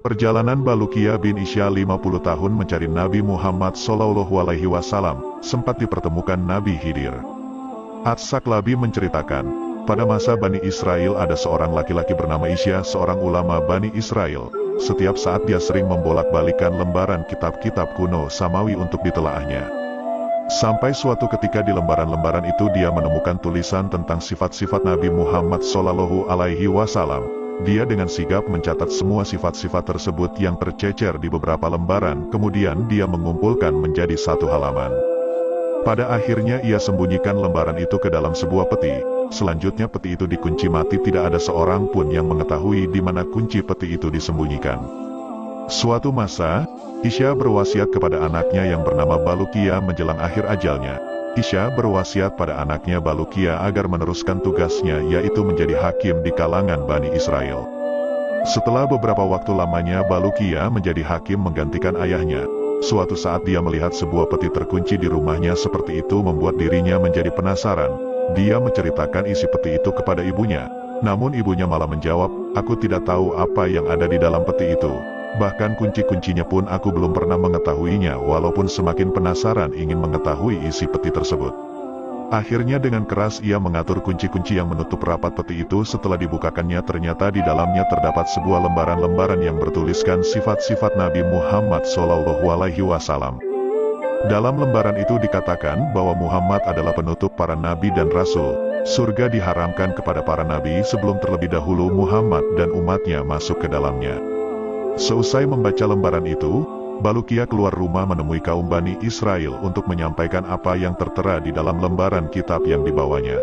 Perjalanan Baluqiyah bin Isya 50 tahun mencari Nabi Muhammad SAW, sempat dipertemukan Nabi Khidir. As-Saklabi menceritakan, pada masa Bani Israel ada seorang laki-laki bernama Isya, seorang ulama Bani Israel. Setiap saat dia sering membolak-balikan lembaran kitab-kitab kuno Samawi untuk ditelaahnya. Sampai suatu ketika di lembaran-lembaran itu dia menemukan tulisan tentang sifat-sifat Nabi Muhammad SAW. Dia dengan sigap mencatat semua sifat-sifat tersebut yang tercecer di beberapa lembaran, kemudian dia mengumpulkan menjadi satu halaman. Pada akhirnya ia sembunyikan lembaran itu ke dalam sebuah peti. Selanjutnya peti itu dikunci mati, tidak ada seorang pun yang mengetahui di mana kunci peti itu disembunyikan. Suatu masa, Isya berwasiat kepada anaknya yang bernama Baluqiyah menjelang akhir ajalnya. Isya berwasiat pada anaknya Baluqiyah agar meneruskan tugasnya, yaitu menjadi hakim di kalangan Bani Israel. Setelah beberapa waktu lamanya Baluqiyah menjadi hakim menggantikan ayahnya. Suatu saat dia melihat sebuah peti terkunci di rumahnya, seperti itu membuat dirinya menjadi penasaran. Dia menceritakan isi peti itu kepada ibunya. Namun ibunya malah menjawab, "Aku tidak tahu apa yang ada di dalam peti itu. Bahkan kunci-kuncinya pun aku belum pernah mengetahuinya," walaupun semakin penasaran ingin mengetahui isi peti tersebut. Akhirnya dengan keras ia mengatur kunci-kunci yang menutup rapat peti itu. Setelah dibukakannya, ternyata di dalamnya terdapat sebuah lembaran-lembaran yang bertuliskan sifat-sifat Nabi Muhammad SAW. Dalam lembaran itu dikatakan bahwa Muhammad adalah penutup para nabi dan rasul. Surga diharamkan kepada para nabi sebelum terlebih dahulu Muhammad dan umatnya masuk ke dalamnya. Seusai membaca lembaran itu, Baluqiyah keluar rumah menemui kaum Bani Israel untuk menyampaikan apa yang tertera di dalam lembaran kitab yang dibawanya.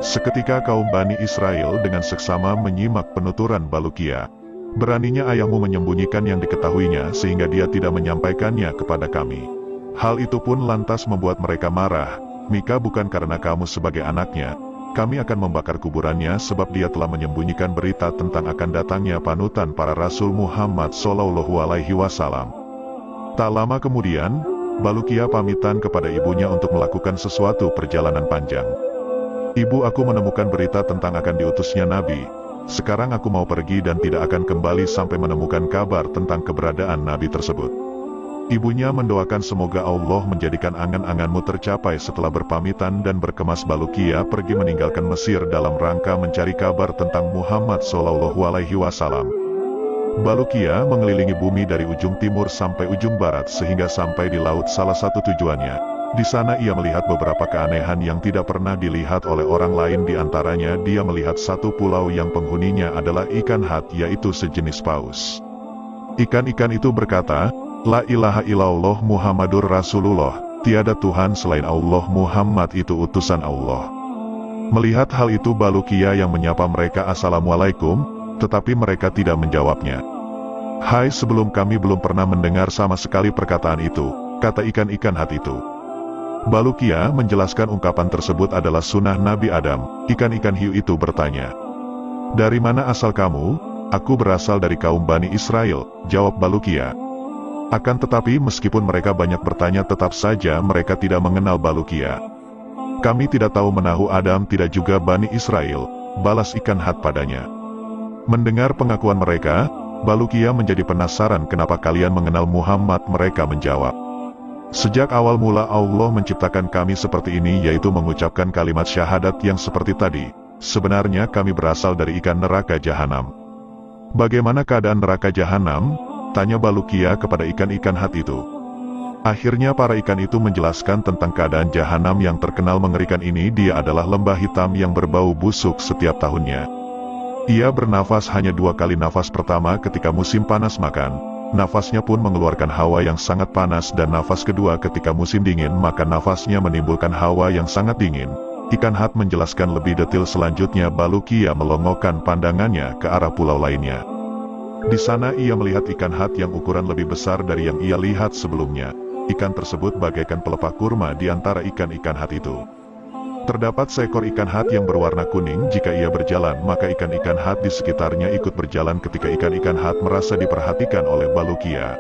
Seketika kaum Bani Israel dengan seksama menyimak penuturan Baluqiyah. "Beraninya ayahmu menyembunyikan yang diketahuinya sehingga dia tidak menyampaikannya kepada kami. Hal itu pun lantas membuat mereka marah. Mika, bukan karena kamu sebagai anaknya, kami akan membakar kuburannya, sebab dia telah menyembunyikan berita tentang akan datangnya panutan para Rasul Muhammad SAW." Tak lama kemudian, Baluqiyah pamitan kepada ibunya untuk melakukan sesuatu perjalanan panjang. "Ibu, aku menemukan berita tentang akan diutusnya Nabi. Sekarang aku mau pergi dan tidak akan kembali sampai menemukan kabar tentang keberadaan Nabi tersebut." Ibunya mendoakan semoga Allah menjadikan angan-anganmu tercapai. Setelah berpamitan dan berkemas, Baluqiyah pergi meninggalkan Mesir dalam rangka mencari kabar tentang Muhammad SAW. Baluqiyah mengelilingi bumi dari ujung timur sampai ujung barat sehingga sampai di laut, salah satu tujuannya. Di sana ia melihat beberapa keanehan yang tidak pernah dilihat oleh orang lain. Di antaranya dia melihat satu pulau yang penghuninya adalah ikan hat, yaitu sejenis paus. Ikan-ikan itu berkata, "La ilaha illallah Muhammadur Rasulullah, tiada Tuhan selain Allah, Muhammad itu utusan Allah." Melihat hal itu, Baluqiyah yang menyapa mereka "Assalamualaikum," tetapi mereka tidak menjawabnya. "Hai, sebelum kami belum pernah mendengar sama sekali perkataan itu," kata ikan-ikan hat itu. Baluqiyah menjelaskan ungkapan tersebut adalah sunnah Nabi Adam. Ikan-ikan hiu itu bertanya, "Dari mana asal kamu?" "Aku berasal dari kaum Bani Israel," jawab Baluqiyah. Akan tetapi meskipun mereka banyak bertanya, tetap saja mereka tidak mengenal Baluqiyah. "Kami tidak tahu menahu Adam, tidak juga Bani Israel," balas ikan hat padanya. Mendengar pengakuan mereka, Baluqiyah menjadi penasaran, "Kenapa kalian mengenal Muhammad?" Mereka menjawab, "Sejak awal mula Allah menciptakan kami seperti ini, yaitu mengucapkan kalimat syahadat yang seperti tadi. Sebenarnya kami berasal dari ikan neraka jahanam." "Bagaimana keadaan neraka jahanam?" tanya Baluqiyah kepada ikan-ikan hat itu. Akhirnya para ikan itu menjelaskan tentang keadaan jahanam yang terkenal mengerikan ini. Dia adalah lembah hitam yang berbau busuk setiap tahunnya. Ia bernafas hanya 2 kali. Nafas pertama ketika musim panas makan, nafasnya pun mengeluarkan hawa yang sangat panas, dan nafas kedua ketika musim dingin, maka nafasnya menimbulkan hawa yang sangat dingin. Ikan hat menjelaskan lebih detail selanjutnya. Baluqiyah melongokkan pandangannya ke arah pulau lainnya. Di sana ia melihat ikan hat yang ukuran lebih besar dari yang ia lihat sebelumnya. Ikan tersebut bagaikan pelepah kurma di antara ikan-ikan hat itu. Terdapat seekor ikan hat yang berwarna kuning. Jika ia berjalan, maka ikan-ikan hat di sekitarnya ikut berjalan. Ketika ikan-ikan hat merasa diperhatikan oleh Baluqiyah,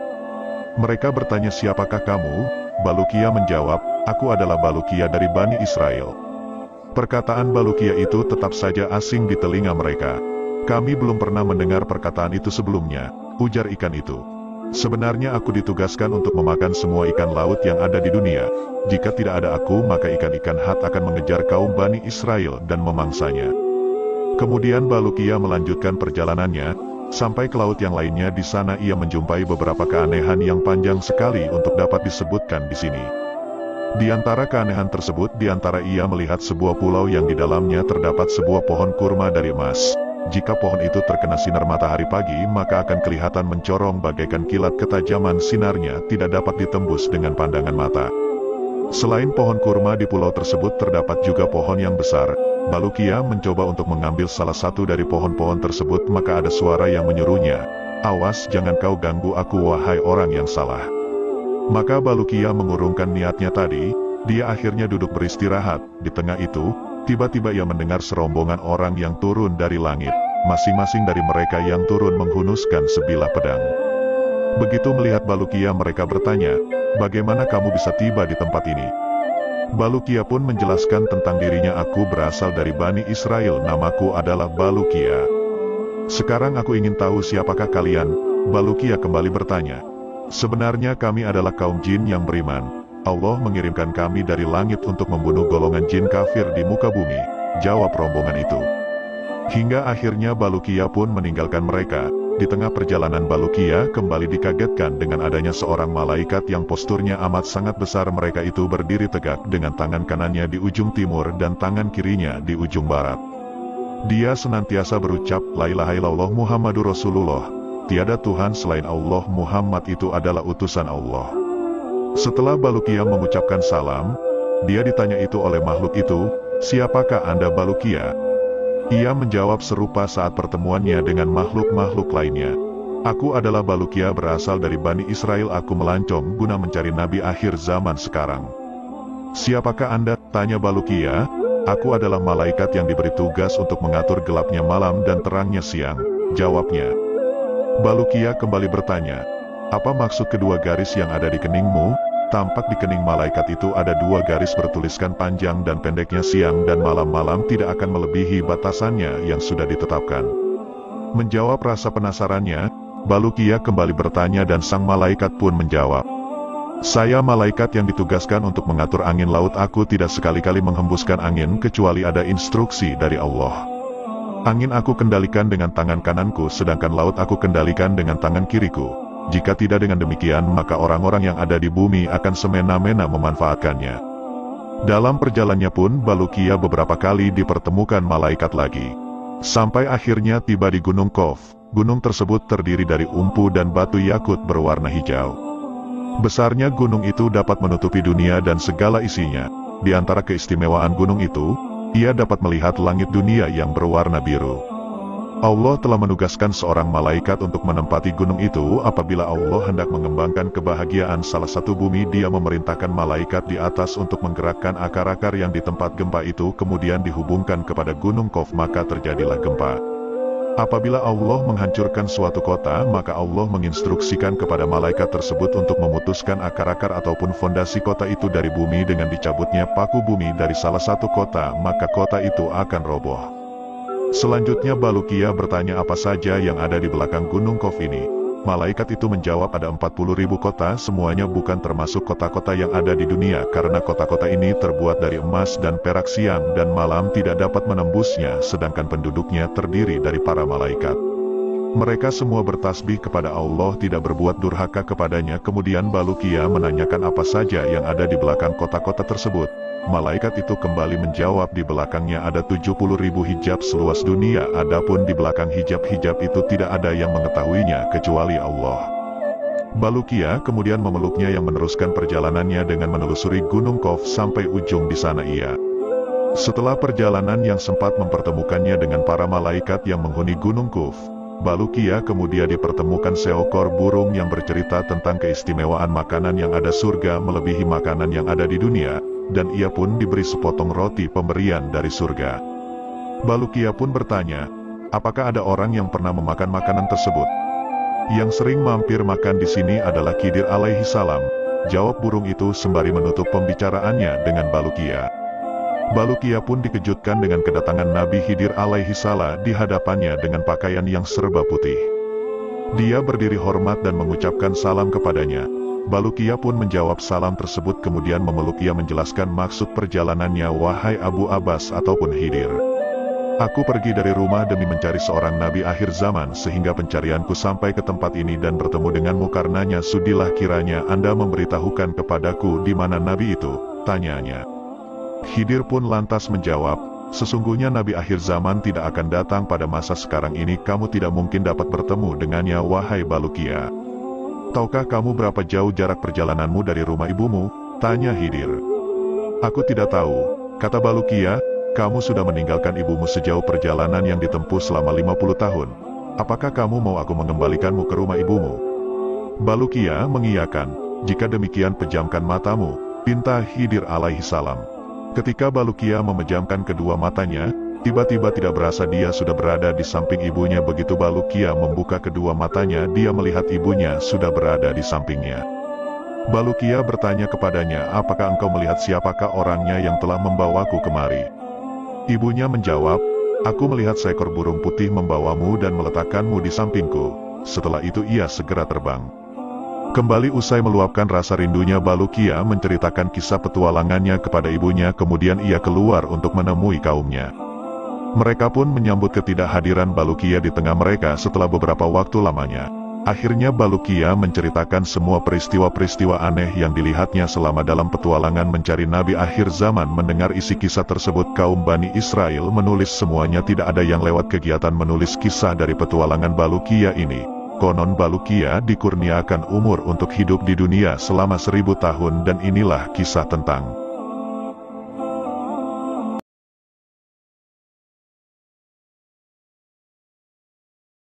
mereka bertanya, "Siapakah kamu?" Baluqiyah menjawab, "Aku adalah Baluqiyah dari Bani Israel." Perkataan Baluqiyah itu tetap saja asing di telinga mereka. "Kami belum pernah mendengar perkataan itu sebelumnya. Ujar ikan itu. Sebenarnya aku ditugaskan untuk memakan semua ikan laut yang ada di dunia. Jika tidak ada aku, maka ikan-ikan hat akan mengejar kaum Bani Israel dan memangsanya. Kemudian Balukia melanjutkan perjalanannya, sampai ke laut yang lainnya. Di sana ia menjumpai beberapa keanehan yang panjang sekali untuk dapat disebutkan di sini. Di antara keanehan tersebut, di antara ia melihat sebuah pulau yang di dalamnya terdapat sebuah pohon kurma dari emas. Jika pohon itu terkena sinar matahari pagi, maka akan kelihatan mencorong bagaikan kilat. Ketajaman sinarnya tidak dapat ditembus dengan pandangan mata. Selain pohon kurma di pulau tersebut terdapat juga pohon yang besar. Balukia mencoba untuk mengambil salah satu dari pohon-pohon tersebut, maka ada suara yang menyuruhnya, "Awas, jangan kau ganggu aku wahai orang yang salah." Maka Balukia mengurungkan niatnya tadi, dia akhirnya duduk beristirahat. Di tengah itu, tiba-tiba ia mendengar serombongan orang yang turun dari langit. Masing-masing dari mereka yang turun menghunuskan sebilah pedang. Begitu melihat Balukia, mereka bertanya, "Bagaimana kamu bisa tiba di tempat ini?" Balukia pun menjelaskan tentang dirinya, "Aku berasal dari Bani Israel, namaku adalah Balukia." "Sekarang aku ingin tahu siapakah kalian?" Balukia kembali bertanya. "Sebenarnya kami adalah kaum jin yang beriman. Allah mengirimkan kami dari langit untuk membunuh golongan jin kafir di muka bumi," jawab rombongan itu. Hingga akhirnya Balukia pun meninggalkan mereka. Di tengah perjalanan Balukia kembali dikagetkan dengan adanya seorang malaikat yang posturnya amat sangat besar. Mereka itu berdiri tegak dengan tangan kanannya di ujung timur dan tangan kirinya di ujung barat. Dia senantiasa berucap, "La ilaha illallah Muhammadur Rasulullah." Tiada Tuhan selain Allah, Muhammad itu adalah utusan Allah. Setelah Balukia mengucapkan salam, dia ditanya itu oleh makhluk itu, "Siapakah Anda Balukia?" Ia menjawab serupa saat pertemuannya dengan makhluk-makhluk lainnya. "Aku adalah Balukia, berasal dari Bani Israel. Aku melancong guna mencari Nabi akhir zaman sekarang." "Siapakah Anda?" tanya Balukia. "Aku adalah malaikat yang diberi tugas untuk mengatur gelapnya malam dan terangnya siang," jawabnya. Balukia kembali bertanya, "Apa maksud kedua garis yang ada di keningmu?" Tampak di kening malaikat itu ada dua garis bertuliskan panjang dan pendeknya. "Siang dan malam-malam tidak akan melebihi batasannya yang sudah ditetapkan." Menjawab rasa penasarannya, Balukia kembali bertanya dan sang malaikat pun menjawab, "Saya malaikat yang ditugaskan untuk mengatur angin laut. Aku tidak sekali-kali menghembuskan angin kecuali ada instruksi dari Allah. Angin aku kendalikan dengan tangan kananku, sedangkan laut aku kendalikan dengan tangan kiriku. Jika tidak dengan demikian, maka orang-orang yang ada di bumi akan semena-mena memanfaatkannya." Dalam perjalanannya pun Balukia beberapa kali dipertemukan malaikat lagi. Sampai akhirnya tiba di Gunung Kof. Gunung tersebut terdiri dari umpu dan batu yakut berwarna hijau. Besarnya gunung itu dapat menutupi dunia dan segala isinya. Di antara keistimewaan gunung itu, ia dapat melihat langit dunia yang berwarna biru. Allah telah menugaskan seorang malaikat untuk menempati gunung itu. Apabila Allah hendak mengembangkan kebahagiaan salah satu bumi, dia memerintahkan malaikat di atas untuk menggerakkan akar-akar yang di tempat gempa itu, kemudian dihubungkan kepada gunung Kof, maka terjadilah gempa. Apabila Allah menghancurkan suatu kota, maka Allah menginstruksikan kepada malaikat tersebut untuk memutuskan akar-akar ataupun fondasi kota itu dari bumi. Dengan dicabutnya paku bumi dari salah satu kota, maka kota itu akan roboh. Selanjutnya Balukia bertanya, "Apa saja yang ada di belakang gunung Kof ini?" Malaikat itu menjawab, "Ada 40.000 kota, semuanya bukan termasuk kota-kota yang ada di dunia, karena kota-kota ini terbuat dari emas dan perak. Siang dan malam tidak dapat menembusnya, sedangkan penduduknya terdiri dari para malaikat. Mereka semua bertasbih kepada Allah, tidak berbuat durhaka kepadanya." Kemudian Balukia menanyakan apa saja yang ada di belakang kota-kota tersebut. Malaikat itu kembali menjawab, "Di belakangnya ada 70.000 hijab seluas dunia, adapun di belakang hijab-hijab itu tidak ada yang mengetahuinya kecuali Allah." Balukia kemudian memeluknya yang meneruskan perjalanannya dengan menelusuri Gunung Kof sampai ujung. Di sana ia, setelah perjalanan yang sempat mempertemukannya dengan para malaikat yang menghuni Gunung Kof, Balukia kemudian dipertemukan seekor burung yang bercerita tentang keistimewaan makanan yang ada surga melebihi makanan yang ada di dunia, dan ia pun diberi sepotong roti pemberian dari surga. Balukia pun bertanya, "Apakah ada orang yang pernah memakan makanan tersebut?" "Yang sering mampir makan di sini adalah Khidir alaihi salam," jawab burung itu sembari menutup pembicaraannya dengan Balukia. Balukia pun dikejutkan dengan kedatangan Nabi Khidir alaihi salam di hadapannya dengan pakaian yang serba putih. Dia berdiri hormat dan mengucapkan salam kepadanya. Balukia pun menjawab salam tersebut kemudian memeluk ia menjelaskan maksud perjalanannya. Wahai Abu Abbas ataupun Khidir, aku pergi dari rumah demi mencari seorang nabi akhir zaman sehingga pencarianku sampai ke tempat ini dan bertemu denganmu karenanya sudilah kiranya Anda memberitahukan kepadaku di mana nabi itu, tanyanya. Khidir pun lantas menjawab, sesungguhnya nabi akhir zaman tidak akan datang pada masa sekarang ini, kamu tidak mungkin dapat bertemu dengannya. Wahai Balukia, tahukah kamu berapa jauh jarak perjalananmu dari rumah ibumu? Tanya Khidir. Aku tidak tahu, kata Balukia, kamu sudah meninggalkan ibumu sejauh perjalanan yang ditempuh selama 50 tahun. Apakah kamu mau aku mengembalikanmu ke rumah ibumu? Balukia mengiyakan. Jika demikian pejamkan matamu, pinta Khidir alaihi salam. Ketika Balukia memejamkan kedua matanya, tiba-tiba tidak berasa dia sudah berada di samping ibunya. Begitu Balukia membuka kedua matanya, dia melihat ibunya sudah berada di sampingnya. Balukia bertanya kepadanya, apakah engkau melihat siapakah orangnya yang telah membawaku kemari? Ibunya menjawab, aku melihat seekor burung putih membawamu dan meletakkanmu di sampingku. Setelah itu ia segera terbang. Kembali usai meluapkan rasa rindunya, Balukia menceritakan kisah petualangannya kepada ibunya, kemudian ia keluar untuk menemui kaumnya. Mereka pun menyambut ketidakhadiran Balukia di tengah mereka setelah beberapa waktu lamanya. Akhirnya Balukia menceritakan semua peristiwa-peristiwa aneh yang dilihatnya selama dalam petualangan mencari nabi akhir zaman. Mendengar isi kisah tersebut, kaum Bani Israel menulis semuanya, tidak ada yang lewat kegiatan menulis kisah dari petualangan Balukia ini. Konon Balukia dikurniakan umur untuk hidup di dunia selama 1000 tahun dan inilah kisah tentang